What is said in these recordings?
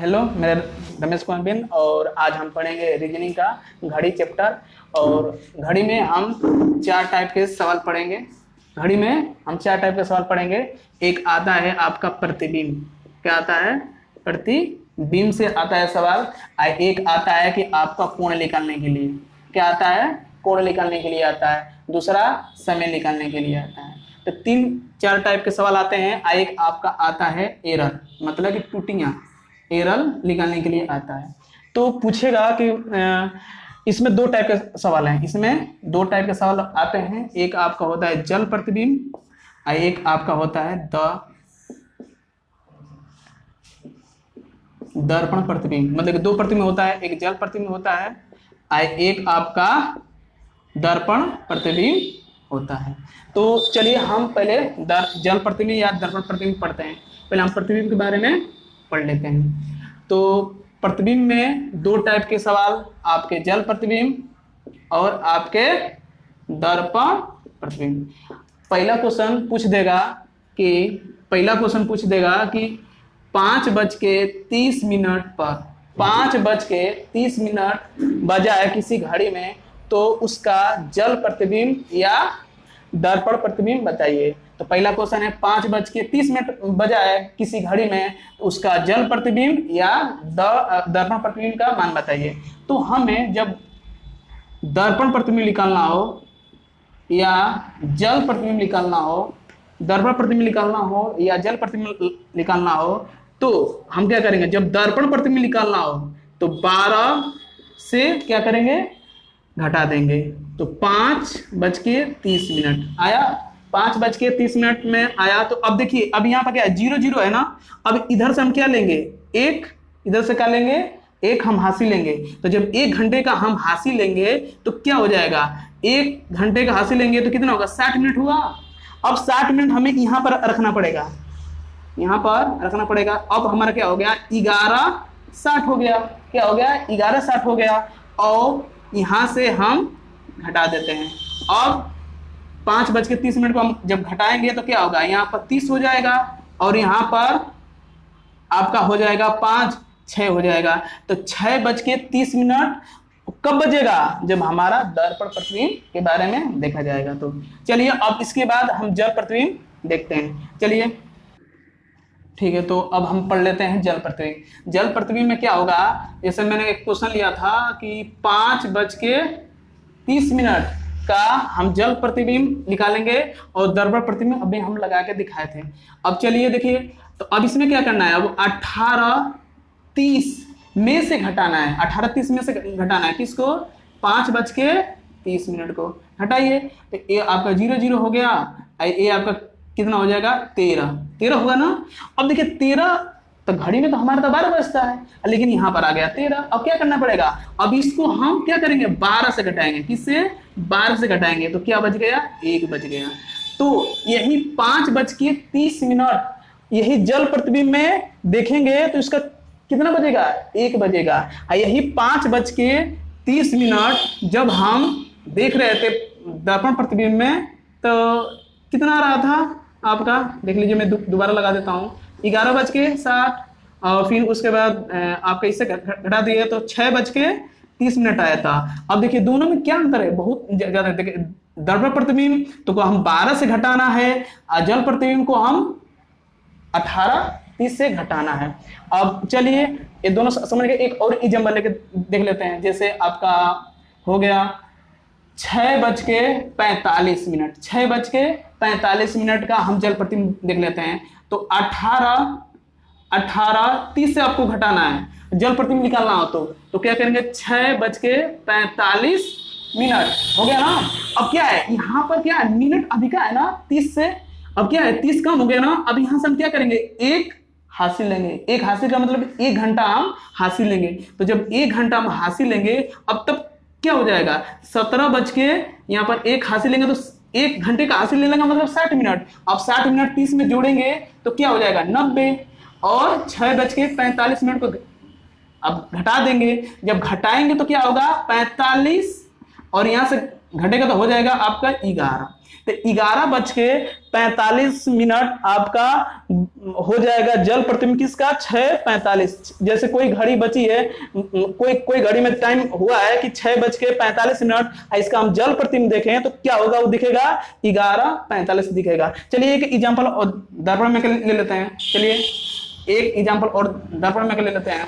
Hello, मेरा रमेश कुमार बिन और आज हम पढ़ेंगे रीजनिंग का घड़ी चैप्टर। और घड़ी में हम चार टाइप के सवाल पढ़ेंगे। घड़ी में हम चार टाइप के सवाल पढ़ेंगे। एक आता है आपका प्रतिबिंब। क्या आता है? प्रतिबिंब से आता है सवाल। एक आता है कि आपका कोण निकालने के लिए। क्या आता है? कोण निकालने के लिए आता है। दूसरा समय निकालने के लिए आता है। तो तीन चार टाइप के सवाल आते हैं। एक आपका आता है एरर, मतलब कि त्रुटियां, एरर निकालने के लिए आता है। तो पूछेगा कि इसमें दो टाइप के सवाल हैं। इसमें दो टाइप के सवाल आते हैं। एक आपका होता है जल प्रतिबिंब और एक आपका होता है दर्पण प्रतिबिंब। मतलब कि दो प्रतिबिंब होता है, एक जल प्रतिबिंब होता है और एक आपका दर्पण प्रतिबिंब होता है। तो चलिए हम पहले जल प्रतिबिंब या दर्पण प्रतिबिंब पढ़ते हैं। पहले हम प्रतिबिंब के बारे में पढ़ लेते हैं। तो प्रतिबिंब में दो टाइप के सवाल, आपके जल प्रतिबिंब और आपके दर्पण प्रतिबिंब। पहला क्वेश्चन पूछ देगा कि 5:30 पर 5:30 बजा है किसी घड़ी में, तो उसका जल प्रतिबिंब या दर्पण प्रतिबिंब बताइए। तो पहला क्वेश्चन है 5:30 बजा है किसी घड़ी में, तो उसका जल प्रतिबिंब या दर्पण प्रतिबिंब का मान बताइए। तो हमें जब दर्पण प्रतिबिंब निकालना हो या जल प्रतिबिंब निकालना हो, दर्पण प्रतिबिंब निकालना हो या जल प्रतिबिंब निकालना हो, तो हम क्या करेंगे? जब दर्पण प्रतिबिंब निकालना हो तो 12 से क्या करेंगे? घटा देंगे। तो 5:30 आया। 5:30 में आया। तो अब देखिए, अब यहाँ पर क्या है? 0 है ना। अब इधर से हम क्या लेंगे? एक। इधर से क्या लेंगे? एक हम हासिल लेंगे। तो जब 1 घंटे का हम हासिल लेंगे तो क्या हो जाएगा? 1 घंटे का हासिल लेंगे तो कितना होगा? 60 मिनट हुआ। अब 60 मिनट हमें यहाँ पर रखना पड़ेगा, यहाँ पर रखना पड़ेगा। अब हमारा क्या हो गया? 11:60 हो गया। क्या हो गया? 11:60 हो गया। और यहाँ से हम घटा देते हैं। अब 5:30 को हम जब घटाएंगे तो क्या होगा? यहाँ पर 30 हो जाएगा और यहाँ पर आपका हो जाएगा 5-6 हो जाएगा। तो 6:30 कब बजेगा? जब हमारा दर्पण प्रतिबिंब के बारे में देखा जाएगा। तो चलिए अब इसके बाद हम जल प्रतिबिंब देखते हैं। चलिए ठीक है, तो अब हम पढ़ लेते हैं जल प्रतिबिंब। जल प्रतिबिंब में क्या होगा? जैसे मैंने एक क्वेश्चन लिया था कि 5:30 का हम जल प्रतिबिंब निकालेंगे और दर्पण प्रतिबिंब अभी हम लगा के दिखाए थे। अब चलिए देखिए, तो अब इसमें क्या करना है? अब 18:30 में से घटाना है। 18:30 में से घटाना है किसको? 5:30 को हटाइए। तो ये आपका 0 हो गया। ये आपका कितना हो जाएगा? 13 होगा ना। अब देखिए 13, तो घड़ी में तो हमारा तो 12 बजता है, लेकिन यहाँ पर आ गया 13। अब क्या करना पड़ेगा? अब इसको हम क्या करेंगे? 12 से घटाएंगे। किससे? 12 से घटाएंगे। तो क्या बच गया? 1 बच गया। तो यही 5:30 यही जल प्रतिबिंब में देखेंगे तो इसका कितना बजेगा? 1 बजेगा। यही 5:30 जब हम देख रहे थे दर्पण प्रतिबिंब में, तो कितना आ रहा था आपका? देख लीजिए, मैं दोबारा लगा देता हूँ। 11:60 और फिर उसके बाद आपका इससे घटा दिए तो 6:30 आया था। अब देखिए दोनों में क्या अंतर है? बहुत ज्यादा। देखिए दर्पण प्रतिबिंब तो को हम 12 से घटाना है और जल प्रतिबिंब को हम 18:30 से घटाना है। अब चलिए ये दोनों समझ गए। एक और एग्जाम्पल लेके देख लेते हैं। जैसे आपका हो गया 6:45। 6:45 का हम जल प्रतिबिंब देख लेते हैं। तो 18:30 से आपको घटाना है, जल प्रतिबिंब निकालना हो तो क्या करेंगे? 6:45 हो गया ना। अब क्या है? यहाँ पर क्या है? मिनट अधिका है ना 30 से। अब क्या है? 30 कम हो गया ना। अब यहाँ से हम क्या करेंगे? 1 हासिल लेंगे। 1 हासिल का मतलब 1 घंटा हम हासिल लेंगे। तो जब 1 घंटा हम हासिल लेंगे, अब तब क्या हो जाएगा? 17 यहाँ पर 1 हासिल लेंगे तो 1 घंटे का हासिल लेने का मतलब 60 मिनट। अब 60 मिनट 30 में जोड़ेंगे तो क्या हो जाएगा? 90। और 6:45 को अब घटा देंगे। जब घटाएंगे तो क्या होगा? 45 और यहाँ से घटेगा तो हो जाएगा आपका 11। तो 11:45 आपका हो जाएगा जल प्रतिबिंब किसका 6:45। जैसे कोई घड़ी बची है, कोई घड़ी में टाइम हुआ है कि 6:45, इसका हम जल प्रतिबिंब देखें तो क्या होगा, वो दिखेगा 11:45 दिखेगा। चलिए एक एग्जांपल और दर्पण में ले लेते हैं। चलिए एक एग्जांपल और दर्पण में ले लेते हैं।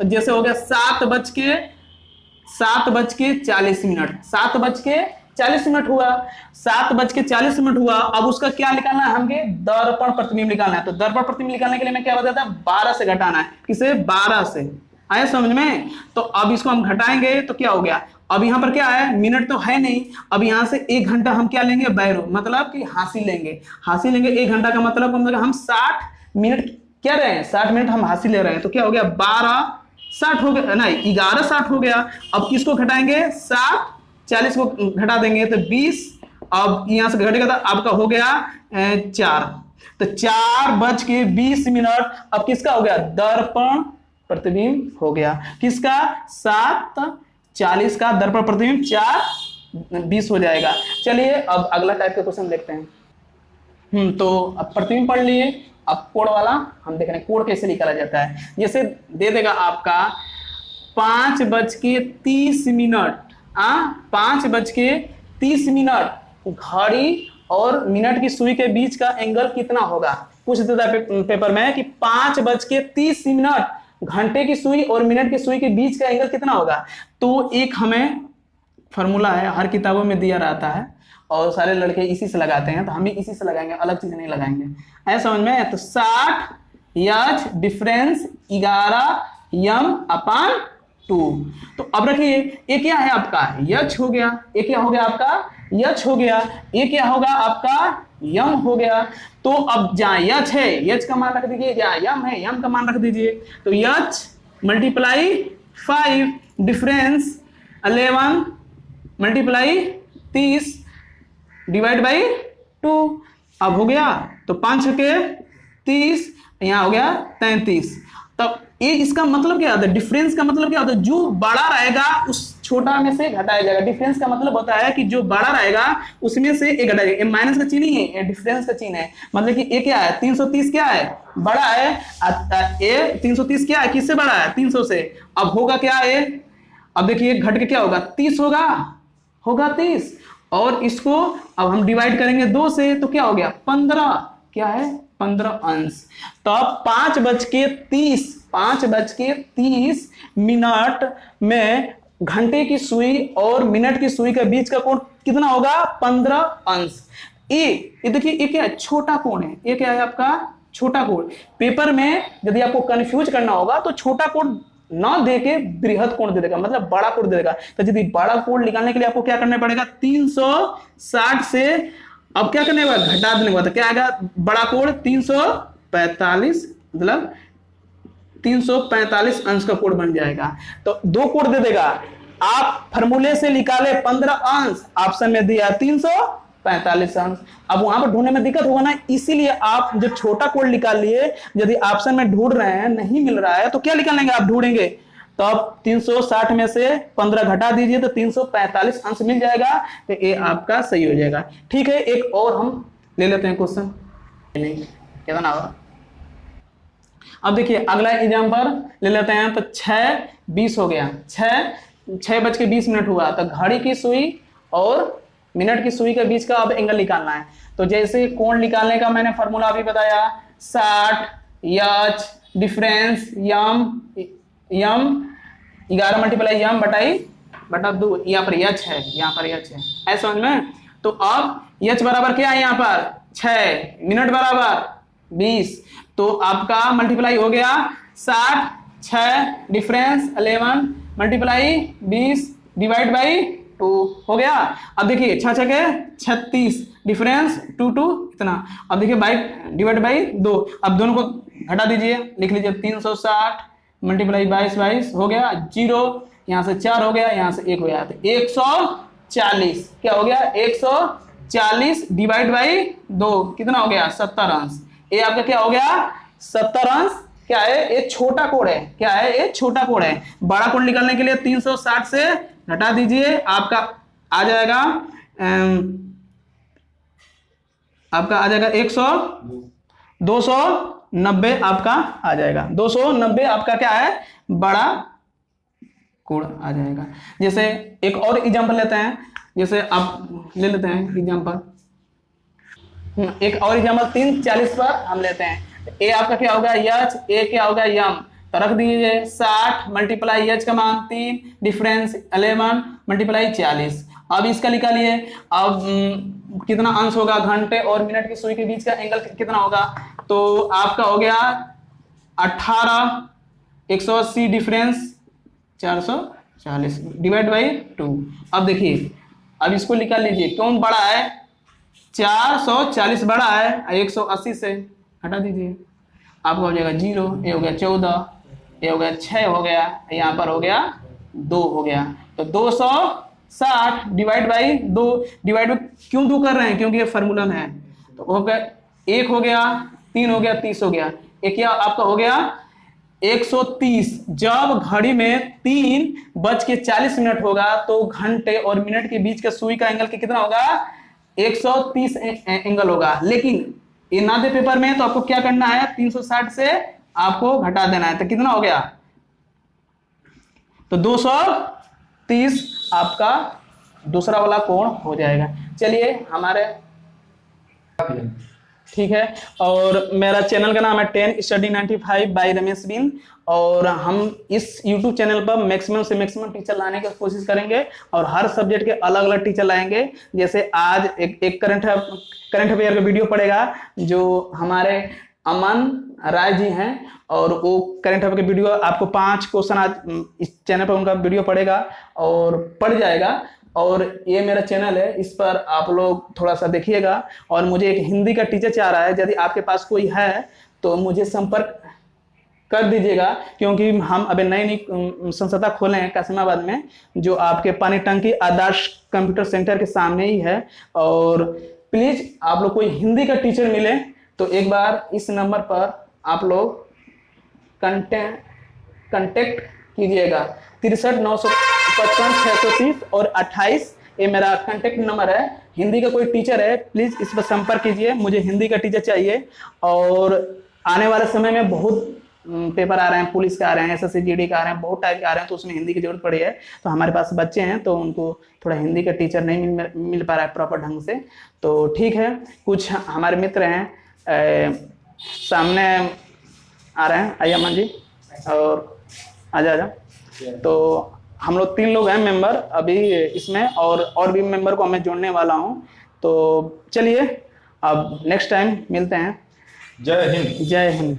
जैसे हो गया 7:40 हुआ, 7:40 हुआ। अब उसका क्या निकालना है, हमें दर्पण प्रतिबिंब निकालना है। तो दर्पण प्रतिबिंब निकालने के लिए मैं क्या बताता है, 12 से घटाना है। किसे, 12 से। आया समझ में? तो अब इसको हम घटाएंगे तो क्या हो गया, अब यहाँ पर क्या है, मिनट तो है नहीं। अब यहाँ से 1 घंटा हम क्या लेंगे, बैरो, मतलब कि हासिल लेंगे। 1 घंटा का मतलब हम 60 मिनट क्या रहे हैं, 60 मिनट हम हासिल ले रहे हैं। तो क्या हो गया, 12:60 हो गया, नहीं 11:60 हो गया। अब किसको घटाएंगे, 7:40 को घटा देंगे तो 20। अब यहां से घटेगा तो आपका हो गया 4। तो 4:20। अब किसका हो गया, दर्पण प्रतिबिंब हो गया। किसका, 7:40 का दर्पण प्रतिबिंब 4:20 हो जाएगा। चलिए अब अगला टाइप का क्वेश्चन देखते हैं। तो अब प्रतिबिंब पढ़ लिए, अब कोण वाला हम देख रहे हैं कोण कैसे निकाला जाता है। जैसे दे देगा आपका 5:30, 5:30 घड़ी और मिनट की सुई के बीच का एंगल कितना होगा। पूछ देता है पेपर में कि 5:30 घंटे की सुई और मिनट की सुई के बीच का एंगल कितना होगा। तो एक हमें फॉर्मूला है, हर किताबों में दिया रहता है और सारे लड़के इसी से लगाते हैं, तो हम भी इसी से लगाएंगे, अलग चीज नहीं लगाएंगे। ऐसा समझ में? तो 60 यच डिफरेंस 11m/2। तो अब रखिए ये क्या है आपका, यच हो गया। ये क्या हो गया आपका, यच हो गया। ये क्या होगा आपका, यम हो गया। तो अब जहां यच है, यच का मान रख दीजिए, जहां यम है, यम का मान रख दीजिए। तो यच multiply 5 difference 11 multiply 30 divide by 2। अब हो गया तो 5 छके 30, यहां हो गया 33। तब ये इसका मतलब क्या होता है, डिफरेंस का मतलब क्या होता है, जो बड़ा रहेगा उस छोटा में से घटाया जाएगा। डिफरेंस का मतलब होता है कि जो बड़ा रहेगा उसमें से एक घटाया जाएगा। माइनस का चिन्ह नहीं है, डिफरेंस का चिन्ह है। मतलब कि ये क्या है, 330 क्या है, बड़ा है। ये 330 क्या है, किससे बड़ा है, 300 से। अब होगा क्या ये, अब देखिए घट के क्या होगा, 30 होगा 30। और इसको अब हम डिवाइड करेंगे 2 से तो क्या हो गया, 15। क्या है, 15 अंश। तो अब 5:30 में घंटे की सुई और मिनट की सुई के बीच का कोण कितना होगा, 15 अंश। ये देखिए ये क्या है, छोटा कोण है। ये क्या है आपका, छोटा कोण। पेपर में यदि आपको कंफ्यूज करना होगा तो छोटा कोण ना देके बृहद कोण दे देगा, मतलब बड़ा कोण दे देगा। तो यदि बड़ा कोण निकालने के लिए आपको क्या करना पड़ेगा, 360 से अब क्या करने के बाद घटा देने के बाद क्या आएगा, बड़ा कोण 345, मतलब 345 अंश का कोण बन जाएगा। तो 2 कोण दे देगा। आप फॉर्मूले से निकाले 15 अंश, ऑप्शन में दिया 345 अंश। अब वहां पर ढूंढने में दिक्कत होगा ना, इसीलिए आप जो छोटा कोण निकाल लिए, यदि ऑप्शन में ढूंढ रहे हैं नहीं मिल रहा है तो क्या निकालेंगे, आप ढूंढेंगे। तो अब 360 में से 15 घटा दीजिए तो 345 अंश मिल जाएगा। तो ये आपका सही हो जाएगा। ठीक है, एक और हम ले लेते हैं क्वेश्चन, नहीं क्या ना होगा। अब देखिए अगला एग्जांपल ले लेते हैं। तो 6:20 हो गया, 6:20 हुआ। तो घड़ी की सुई और मिनट की सुई के बीच का अब एंगल निकालना है। तो जैसे कोण निकालने का मैंने फॉर्मूला अभी बताया, 60 यच डिफरेंस यम 11 मल्टीप्लाई यम बटा 2। यहाँ पर यच है, यहाँ पर यच है, ऐसा समझ में। तो अब यच बराबर क्या है, यहाँ पर 6, मिनट बराबर 20। तो आपका मल्टीप्लाई हो गया 60, 6 डिफरेंस 11 मल्टीप्लाई 20 डिवाइड बाई 2 हो गया। अब देखिए 6 6 36 डिफरेंस 2 2 इतना। अब देखिए बाई डिवाइड बाई 2। अब दोनों को घटा दीजिए, लिख लीजिए 360 मल्टीप्लाई 22 हो गया 0, यहाँ से 4 हो गया, यहाँ से 1 हो गया। तो 140 क्या हो गया, 140 डिवाइड बाई 2 कितना हो गया, 70 अंश। ये आपका क्या हो गया, 70 अंश। क्या है, ये छोटा कोण है। क्या है, ये छोटा कोण है। बड़ा कोण निकालने के लिए 360 से घटा दीजिए, आपका आ जाएगा आपका आ जाएगा 290 आपका आ जाएगा। 290 आपका क्या है, बड़ा कोण आ जाएगा। जैसे एक और एग्जांपल लेते हैं, जैसे आप ले लेते हैं एग्जांपल, एक और एग्जांपल 340 पर हम लेते हैं। ए आपका क्या होगा यच, ए क्या होगा यम, तो रख दीजिए 60 मल्टीप्लाई यच का मान 3 डिफरेंस 11 मल्टीप्लाई 40। अब इसका निकालिए, अब कितना अंश होगा घंटे और मिनट की सुई के बीच का एंगल कितना होगा, तो आपका हो गया 18, 180 डिफरेंस 440 डिवाइड बाई 2। अब देखिए, अब इसको निकाल लीजिए, कौन बड़ा है, 440 बड़ा है 180 से, हटा दीजिए, आपका हो जाएगा 0, ये हो गया 14, ये हो गया 6 हो गया, यहाँ पर हो गया 2 हो गया। तो 260 डिवाइड बाई 2, डिवाइड क्यों 2 कर रहे हैं, क्योंकि ये फार्मूला में है। तो हो गया 1 हो गया, 3 हो गया, 30 हो गया, एक क्या आपका हो गया 130। जब घड़ी में 3:40 होगा तो घंटे और मिनट के बीच का सुई का एंगल कितना होगा, 130 एंगल होगा। लेकिन ये ना दे पेपर में तो आपको क्या करना है, 360 से आपको घटा देना है, तो कितना हो गया, तो 230 आपका दूसरा वाला कोण हो जाएगा। चलिए हमारे ठीक है, और मेरा चैनल का नाम है 10 स्टडी 95 बाय रमेश बिन, और हम इस YouTube चैनल पर मैक्सिमम से मैक्सिमम टीचर लाने की कोशिश करेंगे और हर सब्जेक्ट के अलग अलग टीचर लाएंगे। जैसे आज एक करंट अफेयर का वीडियो पड़ेगा जो हमारे अमन राय जी हैं, और वो करंट अफेयर का वीडियो आपको 5 क्वेश्चन आज इस चैनल पर उनका वीडियो पड़ेगा और पड़ जाएगा। और ये मेरा चैनल है, इस पर आप लोग थोड़ा सा देखिएगा। और मुझे एक हिंदी का टीचर चाह रहा है, यदि आपके पास कोई है तो मुझे संपर्क कर दीजिएगा, क्योंकि हम अभी नई संस्था खोले हैं कासिमाबाद में, जो आपके पानी टंकी आदर्श कंप्यूटर सेंटर के सामने ही है। और प्लीज आप लोग कोई हिंदी का टीचर मिले तो एक बार इस नंबर पर आप लोग कांटेक्ट कीजिएगा, 63 955 630 और 28, ये मेरा कांटेक्ट नंबर है। हिंदी का कोई टीचर है प्लीज इस पर संपर्क कीजिए, मुझे हिंदी का टीचर चाहिए। और आने वाले समय में बहुत पेपर आ रहे हैं, पुलिस के आ रहे हैं, SSC GD के आ रहे हैं, बहुत टाइप के आ रहे हैं, तो उसमें हिंदी की जरूरत पड़ी है। तो हमारे पास बच्चे हैं तो उनको थोड़ा हिंदी का टीचर नहीं मिल पा रहा है प्रॉपर ढंग से। तो ठीक है, कुछ हमारे मित्र हैं सामने आ रहे हैं, आइए अमन जी, और आजा। तो हम लोग 3 लोग हैं मेंबर अभी इसमें, और भी मेंबर को मैं जोड़ने वाला हूं। तो चलिए अब नेक्स्ट टाइम मिलते हैं। जय हिंद। जय हिंद।